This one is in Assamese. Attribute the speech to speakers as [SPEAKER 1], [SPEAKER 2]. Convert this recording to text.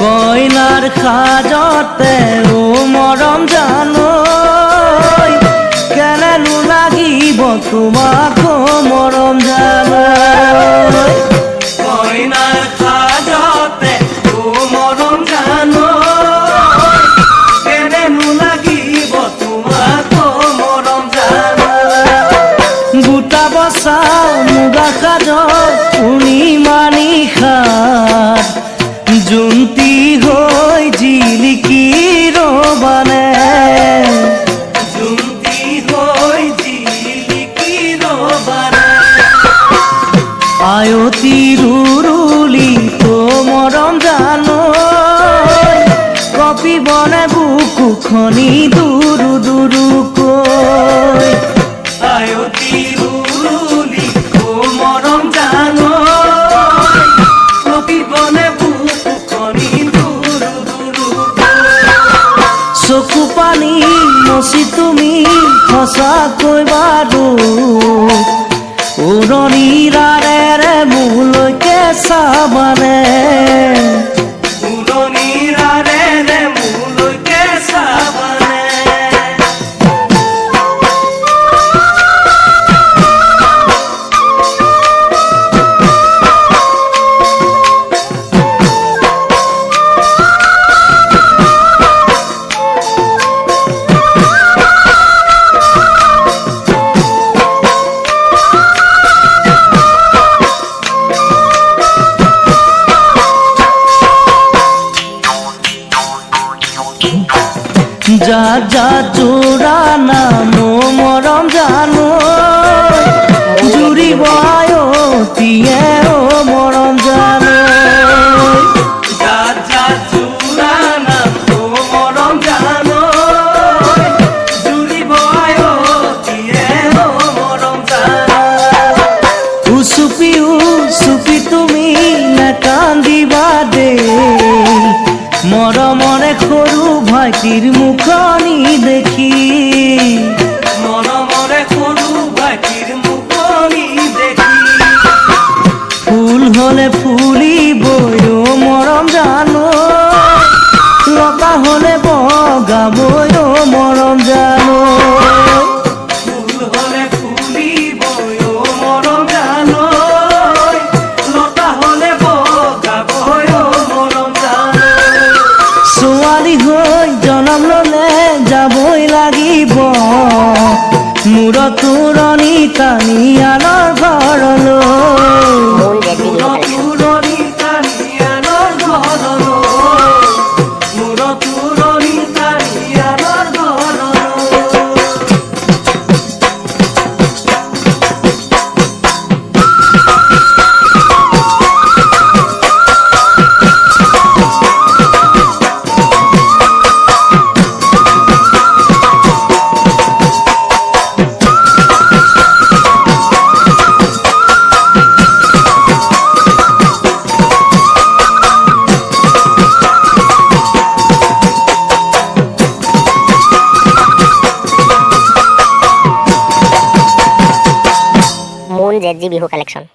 [SPEAKER 1] কইনাৰ সাজতে ও মৰম জানৈ কেনেনো লাগিব তোমাক মৰম জানৈ কইনাৰ সাজতে ও মৰম জানৈ কেনেনো লাগিব তোমাক মৰম জানৈ গোটা বচা মুগা সাজ পূৰ্ণিমা নিশাত জুন্তি হৈ জিলিকি ৰবানে জুন্তি হৈ জিলিকি ৰবানে আয়তি ৰুৰুলি তো মৰম জানৈ কপিবনে বুকু খনি দুৰু দুৰুকৈ আয়তি ৰুৰুলি তো মৰম জানৈ কপিবনে চকু পানী মচি তুমি সঁচাকৈ বাৰু উৰণিৰাৰে মোলৈকে চাবানে উৰণিৰাৰে মোলৈকে চাবানে যা যা জোৰা নাম মৰম জানৈ জুৰিব আয়তিয়ে ও মৰম জানৈ যা যা জোৰা নাম মৰম জানৈ জুৰিব আয়তিয়ে ও মৰম জানৈ উচুপি তুমি নাকান্দিবা দেই মৰমৰে সৰু ভাইটিৰ মুখনি দেখি মৰমৰে সৰু ভাইটিৰ মুখনি দেখি ফুল হলে ফুলিবই ও মৰম জানৈ লতা হলে বগাবই ও মৰম জানৈ ফুল হলে ফুলিবই ও মৰম জানৈ লতা হলে বগাবই ও মৰম জানৈ ছোৱালী হৈ জনম ললে যাবই লাগিব মূৰ তোৰণি টানি আনৰ ঘৰলৈ তোৰণি টানি আনৰ ঘৰলৈ মূৰ তোৰণি টানি আনৰ ঘৰলৈ
[SPEAKER 2] Moon ZG Bihu collection.